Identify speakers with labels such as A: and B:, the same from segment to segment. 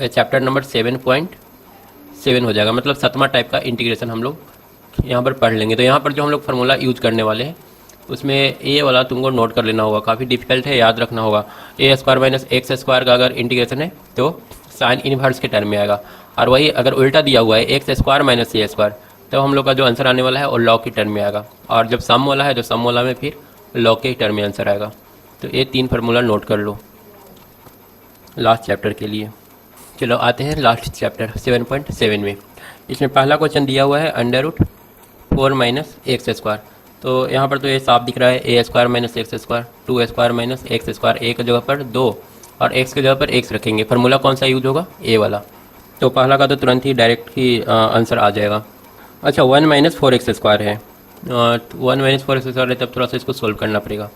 A: Chapter number 7.7 हो जाएगा, मतलब 7वां टाइप का इंटीग्रेशन हम लोग यहाँ पर पढ़ लेंगे। तो यहाँ पर जो हम लोग फार्मूला यूज करने वाले हैं उसमें ए वाला तुमको नोट कर लेना होगा, काफ़ी डिफिकल्ट है, याद रखना होगा। ए स्क्वायर माइनस एक्स स्क्वायर का अगर इंटीग्रेशन है तो साइन इनवर्स के टर्म में आएगा, और वही अगर उल्टा दिया हुआ है x square minus a square, तो हम लोग का जो आंसर आने वाला है वो लॉग के टर्म में आएगा, और जब सम वाला है तो सम वाला में फिर लॉग के टर्म में आंसर आएगा। तो ये 3 फार्मूला नोट कर लो लास्ट चैप्टर के लिए। चलो आते हैं लास्ट चैप्टर 7.7 में। इसमें पहला क्वेश्चन दिया हुआ है √4 माइनस एक्स स्क्वायर। तो यहाँ पर तो ये साफ दिख रहा है a square minus x square, 2 square minus x square, a की जगह पर 2 और एक्स की जगह पर एक्स रखेंगे। फार्मूला कौन सा यूज होगा? ए वाला। तो पहला का तो तुरंत ही डायरेक्ट ही आंसर आ जाएगा। अच्छा 1 माइनस 4x स्क्वायर है, 1 माइनस 4x स्क्वायर है, तब थोड़ा सा इसको सोल्व करना पड़ेगा।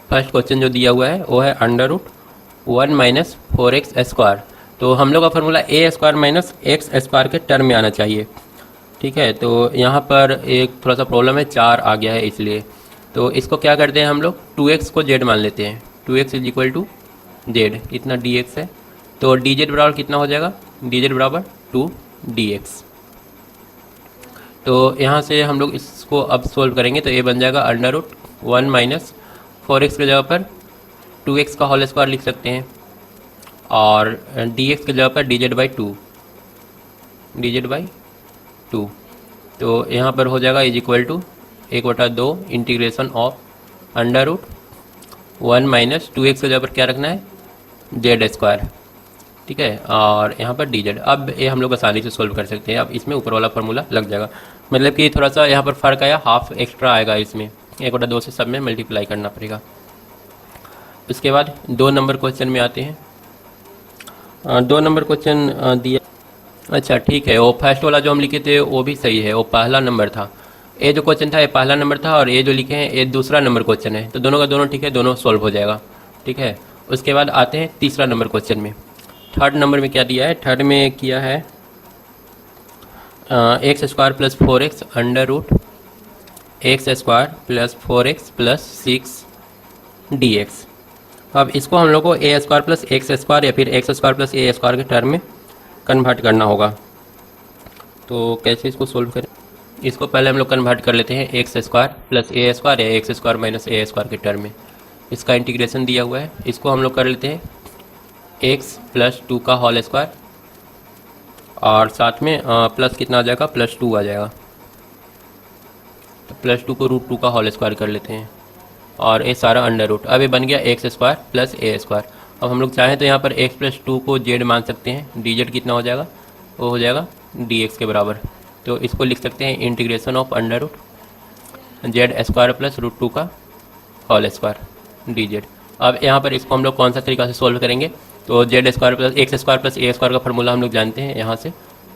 A: फर्स्ट क्वेश्चन जो दिया हुआ है वो है √1 माइनस 4x स्क्वायर। तो हम लोग का फार्मूला ए स्क्वायर माइनस एक्स स्क्वायर के टर्म में आना चाहिए, ठीक है। तो यहाँ पर एक थोड़ा सा प्रॉब्लम है, 4 आ गया है इसलिए। तो इसको क्या करते हैं हम लोग, 2x को z मान लेते हैं, 2x is equal to z, इतना dx है। तो dz बराबर कितना हो जाएगा, dz बराबर 2dx। तो यहाँ से हम लोग इसको अब सोल्व करेंगे तो ये बन जाएगा √1 माइनस 4x की जगह पर 2x का होल स्क्वायर लिख सकते हैं, और dx की जगह पर dz बाई 2। तो यहाँ पर हो जाएगा is equal to 1/2 integration of √1 minus 2x की जगह पर क्या रखना है, जेड स्क्वायर, ठीक है, और यहाँ पर dz। अब ये हम लोग आसानी से सोल्व कर सकते हैं। अब इसमें ऊपर वाला फार्मूला लग जाएगा, मतलब कि थोड़ा सा यहाँ पर फ़र्क आया, हाफ एक्स्ट्रा आएगा इसमें, 1/2 से सब में मल्टीप्लाई करना पड़ेगा। उसके बाद 2 नंबर क्वेश्चन में आते हैं। 2 नंबर क्वेश्चन दिया, अच्छा ठीक है, वो फर्स्ट वाला जो हम लिखे थे वो भी सही है, वो पहला नंबर था। ये जो क्वेश्चन था ये पहला नंबर था, और ये जो लिखे हैं ये दूसरा नंबर क्वेश्चन है। तो दोनों का दोनों ठीक है, दोनों सॉल्व हो जाएगा, ठीक है। उसके बाद आते हैं तीसरा नंबर क्वेश्चन में। थर्ड नंबर में क्या दिया है, थर्ड में किया है x square plus 4x √x square plus 4x plus 6dx। अब इसको हम लोग को ए स्क्वायर प्लस एक्स स्क्वायर या फिर x square plus a square के टर्म में कन्वर्ट करना होगा। तो कैसे इसको सोल्व करें, इसको पहले हम लोग कन्वर्ट कर लेते हैं x square plus a square या x square minus a square के टर्म में। इसका इंटीग्रेशन दिया हुआ है, इसको हम लोग कर लेते हैं एक्स प्लस 2 का होल स्क्वायर, और साथ में प्लस कितना आ जाएगा, प्लस 2 आ जाएगा। तो प्लस 2 को √2 का होल स्क्वायर कर लेते हैं, और ये सारा अंडर रूट। अब ये बन गया x square plus a square. अब हम लोग चाहें तो यहाँ पर x प्लस 2 को z मान सकते हैं, dz कितना हो जाएगा, वो हो जाएगा dx के बराबर। तो इसको लिख सकते हैं integration of √z square plus √2 का होल स्क्वायर dz। अब यहाँ पर इसको हम लोग कौन सा तरीका से सोल्व करेंगे, तो z square plus x square plus a square का फार्मूला हम लोग जानते हैं। यहाँ से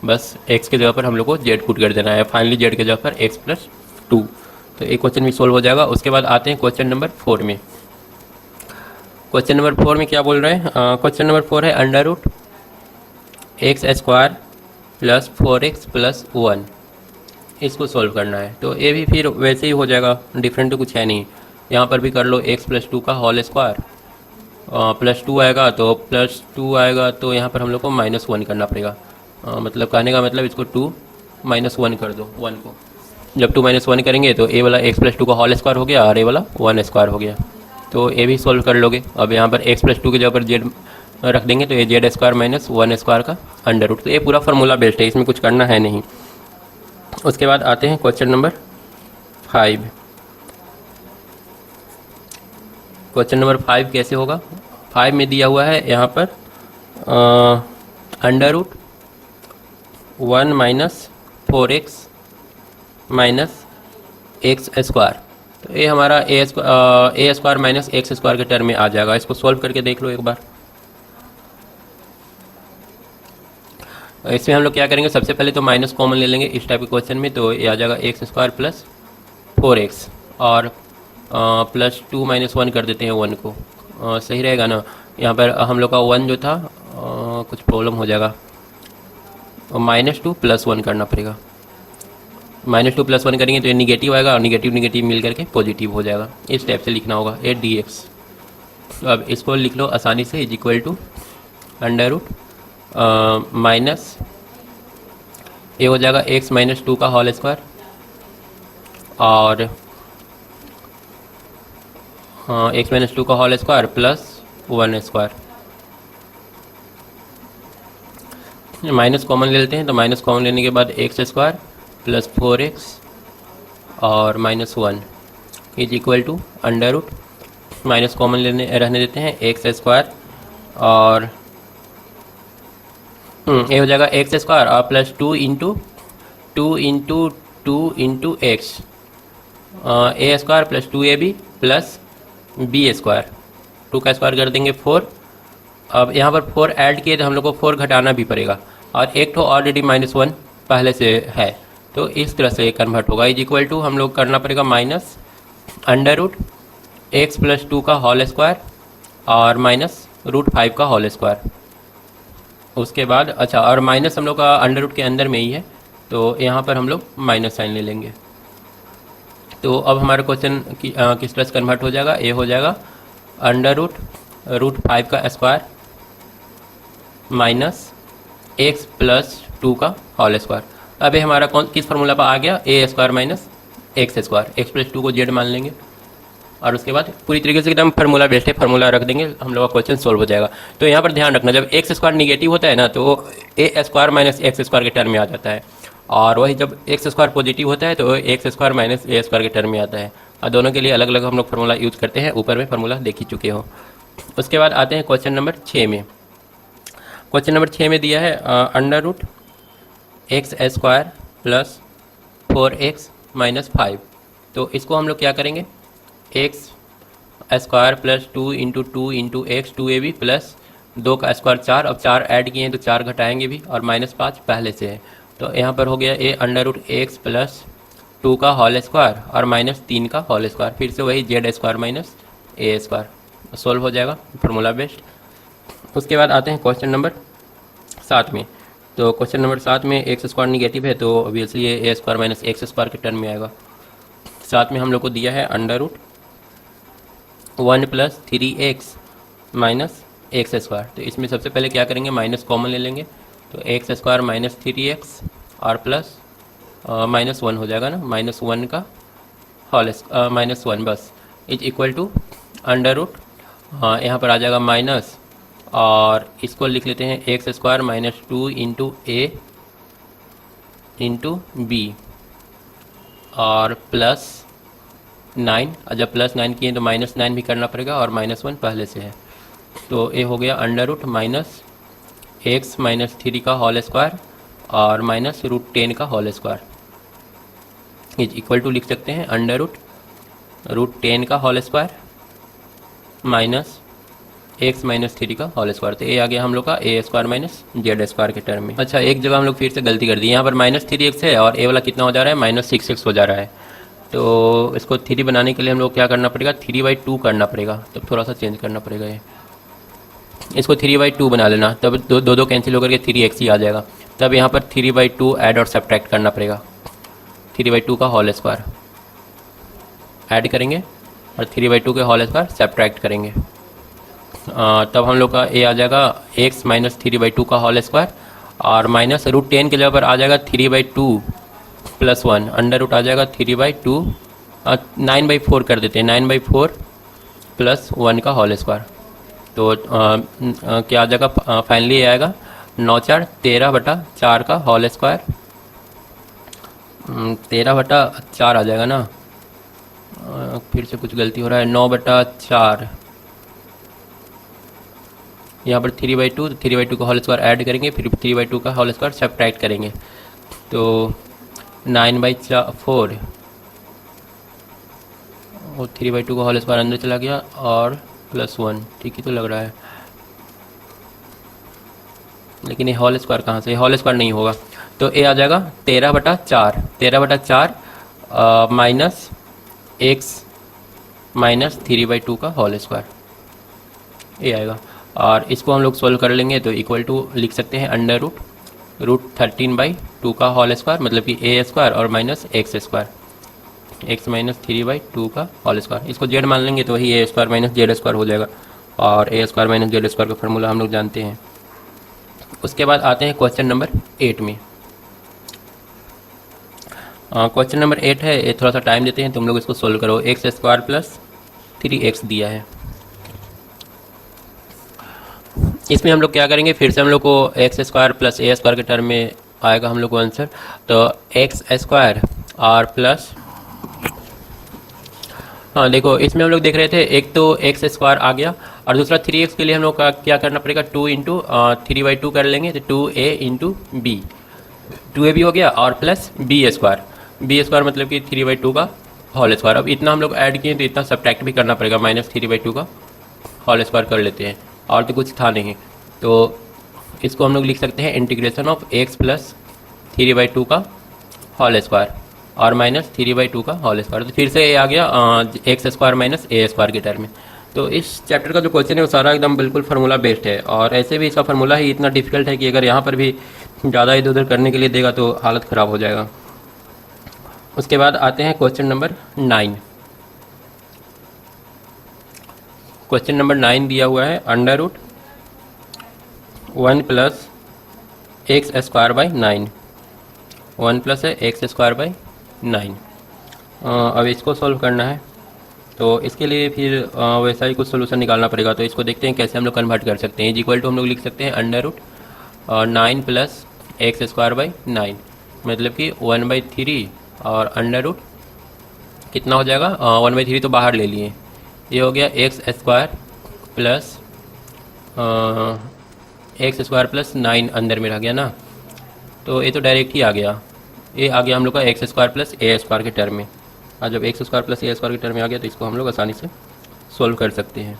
A: बस x की जगह पर हम लोग को z पुट कर देना है, फाइनली z की जगह पर x प्लस 2। तो एक क्वेश्चन भी सोल्व हो जाएगा। उसके बाद आते हैं क्वेश्चन नंबर 4 में। क्वेश्चन नंबर 4 में क्या बोल रहे हैं, क्वेश्चन नंबर 4 है √x square plus 4x plus 1, इसको सोल्व करना है। तो ये भी फिर वैसे ही हो जाएगा, डिफरेंट तो कुछ है नहीं। यहाँ पर भी कर लो x प्लस 2 का होल स्क्वायर, प्लस 2 आएगा, तो प्लस 2 आएगा तो यहाँ पर हम लोग को -1 करना पड़ेगा। मतलब कहने का मतलब इसको 2 -1 कर दो 1 को। जब 2 -1 करेंगे तो ए वाला x प्लस 2 का होल स्क्वायर हो गया, और ए वाला 1 स्क्वायर हो गया। तो ये भी सोल्व कर लोगे। अब यहाँ पर x प्लस 2 की जगह पर z रख देंगे, तो ये z स्क्वायर माइनस 1 स्क्वायर का अंडर रूट। तो ये पूरा फार्मूला बेस्ड है, इसमें कुछ करना है नहीं। उसके बाद आते हैं क्वेश्चन नंबर 5। क्वेश्चन नंबर 5 कैसे होगा, 5 में दिया हुआ है यहाँ पर √1 minus 4x minus x square. तो ये हमारा ए स्क्वायर माइनस एक्स स्क्वायर के टर्म में आ जाएगा। इसको सॉल्व करके देख लो एक बार। इसमें हम लोग क्या करेंगे, सबसे पहले तो माइनस कॉमन ले लेंगे इस टाइप के क्वेश्चन में। तो ये आ जाएगा एक्स स्क्वायर प्लस 4x, और प्लस 2 -1 कर देते हैं 1 को, सही रहेगा ना। यहाँ पर हम लोग का 1 जो था कुछ प्रॉब्लम हो जाएगा, -2 + 1 करना पड़ेगा। -2 + 1 करेंगे तो ये निगेटिव आएगा, और निगेटिव निगेटिव मिल करके पॉजिटिव हो जाएगा। इस टाइप से लिखना होगा ए dx। तो अब इसको लिख लो आसानी से, is equal to minus a हो जाएगा एक्स माइनस टू का होल स्क्वायर और एक्स माइनस टू का whole square plus one square. Minus common ले लेते हैं, तो माइनस कॉमन लेने के बाद x square plus four x और minus one is equal to under root, minus common लेने रहने देते हैं, एक्स स्क्वायर और ये हो जाएगा एक्स स्क्वायर और plus two into x, a square plus two a b plus b square, two का स्क्वायर कर देंगे फोर। अब यहाँ पर फोर ऐड किए तो हम लोग को फोर घटाना भी पड़ेगा और एक तो ऑलरेडी माइनस वन पहले से है, तो इस तरह से कन्वर्ट होगा। इज इक्वल टू हम लोग करना पड़ेगा minus under root x plus two का होल स्क्वायर और माइनस रूट फाइव का होल स्क्वायर। उसके बाद अच्छा, और माइनस हम लोग का अंडर रूट के अंदर में ही है, तो यहाँ पर हम लोग माइनस साइन ले लेंगे। तो अब हमारा क्वेश्चन किस तरह से कन्वर्ट हो जाएगा, ए हो जाएगा अंडर रूट फाइव का square minus x plus two का होल स्क्वायर। अब ये हमारा कौन किस फार्मूला पर आ गया, a square minus x square, x plus two को जेड मान लेंगे और उसके बाद पूरी तरीके से एकदम फार्मूला बेस्ड है, फार्मूला रख देंगे, हम लोग का क्वेश्चन सोल्व हो जाएगा। तो यहाँ पर ध्यान रखना, जब एक्स स्क्वायर निगेटिव होता है ना तो ए स्क्वायर माइनस एक्स स्क्वायर के टर्म में आ जाता है, और वही जब एक्स स्क्वायर पॉजिटिव होता है तो x square minus a square के टर्म में आता है। और दोनों के लिए अलग अलग हम लोग फार्मूला यूज करते हैं, ऊपर में फार्मूला देख ही चुके हो। उसके बाद आते हैं क्वेश्चन नंबर 6 में। क्वेश्चन नंबर 6 में दिया है under root x square plus four x minus five. तो इसको हम लोग क्या करेंगे, x square plus two into x two a b plus दो का स्क्वायर चार, अब चार ऐड किए हैं तो चार घटाएंगे भी, और माइनस पाँच पहले से है, तो यहाँ पर हो गया a under root x plus two का होल स्क्वायर और माइनस तीन का होल स्क्वायर, फिर से वही z square minus a square, solve हो जाएगा फार्मूला बेस्ड। उसके बाद आते हैं क्वेश्चन नंबर 7 में। तो क्वेश्चन नंबर 7 में एक्स स्क्वायर निगेटिव है, तो ऑब्वियसली ये a square minus x square के टर्म में आएगा। 7 में हम लोग को दिया है under root one plus three x minus x square. तो इसमें सबसे पहले क्या करेंगे, माइनस कॉमन ले लेंगे, तो x square minus three x और प्लस माइनस वन हो जाएगा ना, माइनस वन का होल माइनस वन बस is equal to under root, यहाँ पर आ जाएगा माइनस, और इसको लिख लेते हैं x square minus two into a into b और प्लस 9, और जब प्लस 9 किए तो माइनस 9 भी करना पड़ेगा, और माइनस वन पहले से है, तो ए हो गया under root minus x minus three का होल स्क्वायर और माइनस रूट 10 का whole square is equal to लिख सकते हैं अंडर रूट 10 का whole square minus x minus three का होल स्क्वायर। तो ये आ गया हम लोग का a square minus z square के टर्म में। अच्छा, एक जगह हम लोग फिर से गलती कर दी, यहाँ पर माइनस थ्री एक्स है और ए वाला कितना हो जा रहा है, माइनस सिक्स एक्स हो जा रहा है। तो इसको थ्री बनाने के लिए हम लोग क्या करना पड़ेगा, 3/2 करना पड़ेगा, तब थोड़ा सा चेंज करना पड़ेगा, ये इसको 3/2 बना लेना, तब दो कैंसिल होकर के 3x ही आ जाएगा। तब यहाँ पर 3/2 ऐड और सब्ट्रैक्ट करना पड़ेगा, 3/2 का होल स्क्वायर ऐड करेंगे और 3/2 के होल स्क्वायर सब्ट्रैक्ट करेंगे, तब हम लोग का ए आ जाएगा x माइनस 3/2 का होल स्क्वायर और माइनस रूट 10 के जगह पर आ जाएगा 3/2 प्लस वन, अंडर रूट आ जाएगा 3/2, 9/4 कर देते हैं, 9/4 प्लस वन का होल स्क्वायर। तो क्या आ जाएगा, फाइनली आएगा 9 4 13/4 का होल स्क्वायर, 13/4 आ जाएगा ना, फिर से कुछ गलती हो रहा है, 9/4, यहाँ पर 3/2, 3/2 का होल स्क्वायर ऐड करेंगे, फिर 3/2 का होल स्क्वायर सब्ट्रैक्ट करेंगे, तो 9/4 और 3/2 का होल स्क्वायर अंदर चला गया और प्लस वन, ठीक ही तो लग रहा है, लेकिन ये होल स्क्वायर कहाँ से, होल स्क्वायर नहीं होगा, तो ये आ जाएगा 13/4 माइनस एक्स माइनस 3/2 का होल स्क्वायर, ये आएगा। और इसको हम लोग सोल्व कर लेंगे तो इक्वल टू लिख सकते हैं अंडर रूट 13/2 का होल स्क्वायर, मतलब कि ए स्क्वायर और minus x square, x minus 3/2 का होल स्क्वायर, इसको जेड मान लेंगे तो वही ए स्क्वायर माइनस जेड स्क्वायर हो जाएगा, और ए स्क्वायर माइनस जेड स्क्वायर का फार्मूला हम लोग जानते हैं, उसके बाद आते हैं क्वेश्चन नंबर 8 में। क्वेश्चन नंबर 8 है, ये थोड़ा सा टाइम देते हैं, तुम लोग इसको सोल्व करो। एक्स स्क्वायर प्लस 3x दिया है। इसमें हम लोग क्या करेंगे, फिर से हम लोग को x square plus a square के टर्म में आएगा हम लोग को आंसर। तो एक्स स्क्वायर और प्लस, हाँ देखो इसमें हम लोग देख रहे थे एक तो एक्स स्क्वायर आ गया और दूसरा 3x के लिए हम लोग का क्या करना पड़ेगा, 2 इंटू 3/2 कर लेंगे तो 2a इंटू बी, 2a भी हो गया और प्लस बी स्क्वायर मतलब कि 3/2 का होल स्क्वायर। अब इतना हम लोग ऐड किए तो इतना सब्ट्रैक्ट भी करना पड़ेगा, -3/2 का होल स्क्वायर कर लेते हैं, और तो कुछ था नहीं। तो इसको हम लोग लिख सकते हैं इंटीग्रेशन ऑफ x प्लस 3/2 का होल स्क्वायर और -3/2 का होल स्क्वायर। तो फिर से ये आ गया x square minus a square के टर्म में। तो इस चैप्टर का जो क्वेश्चन है वो सारा एकदम बिल्कुल फार्मूला बेस्ड है, और ऐसे भी इसका फार्मूला ही इतना डिफिकल्ट है कि अगर यहाँ पर भी ज़्यादा इधर उधर करने के लिए देगा तो हालत ख़राब हो जाएगा। उसके बाद आते हैं क्वेश्चन नंबर 9। क्वेश्चन नंबर 9 दिया हुआ है √1 plus x square by 9, 1 plus है एक्स स्क्वायर बाई 9। अब इसको सॉल्व करना है, तो इसके लिए फिर वैसा ही कुछ सोल्यूशन निकालना पड़ेगा। तो इसको देखते हैं कैसे हम लोग कन्वर्ट कर सकते हैं। इक्वल टू हम लोग लिख सकते हैं √9 प्लस एक्स स्क्वायर बाई 9, मतलब कि 1/3 और अंडर रूट कितना हो जाएगा, 1/3 तो बाहर ले लिए, ये हो गया एक्स स्क्वायर प्लस 9 अंदर में रह गया ना, तो ये तो डायरेक्ट ही आ गया, ये आ गया हम लोग का x square plus a square के टर्म में। और जब x square plus a square के टर्म में आ गया तो इसको हम लोग आसानी से सोल्व कर सकते हैं।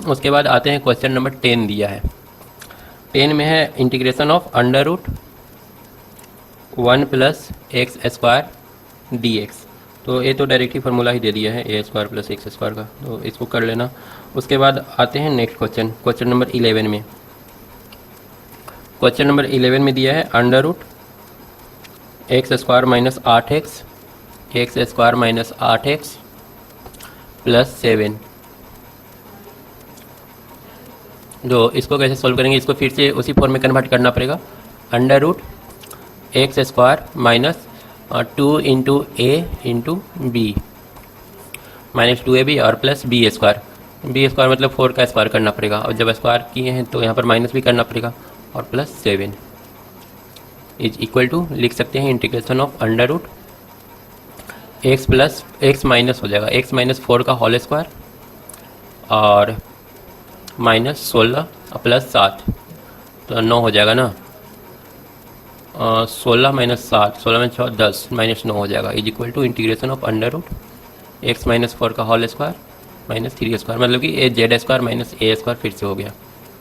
A: उसके बाद आते हैं क्वेश्चन नंबर 10 दिया है। 10 में है integration of √1 plus x square D x. तो ये तो डायरेक्ट ही फार्मूला ही दे दिया है a square plus x square का, तो इसको कर लेना। उसके बाद आते हैं नेक्स्ट क्वेश्चन, क्वेश्चन नंबर 11 में। क्वेश्चन नंबर 11 में दिया है √x square minus 8x, x square minus 8x plus 7। जो इसको कैसे सोल्व करेंगे, इसको फिर से उसी फॉर्म में कन्वर्ट करना पड़ेगा। √x square minus 2 into a into B minus 2ab और प्लस बी स्क्वायर मतलब 4 का स्क्वायर करना पड़ेगा, और जब स्क्वायर किए हैं तो यहाँ पर माइनस भी करना पड़ेगा, और प्लस 7 इज इक्वल टू लिख सकते हैं integration of √x plus x minus हो जाएगा x माइनस 4 का होल स्क्वायर और माइनस 16 प्लस 7, तो 9 हो जाएगा ना, 16 माइनस 7, 16 में 6 10 माइनस 9 हो जाएगा, is equal to integration of √x minus 4 का होल स्क्वायर माइनस 3 स्क्वायर, मतलब कि a z square minus a square फिर से हो गया,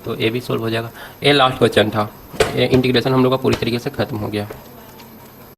A: तो ये भी सोल्व हो जाएगा। ये लास्ट क्वेश्चन था, ये इंटीग्रेशन हम लोग का पूरी तरीके से खत्म हो गया।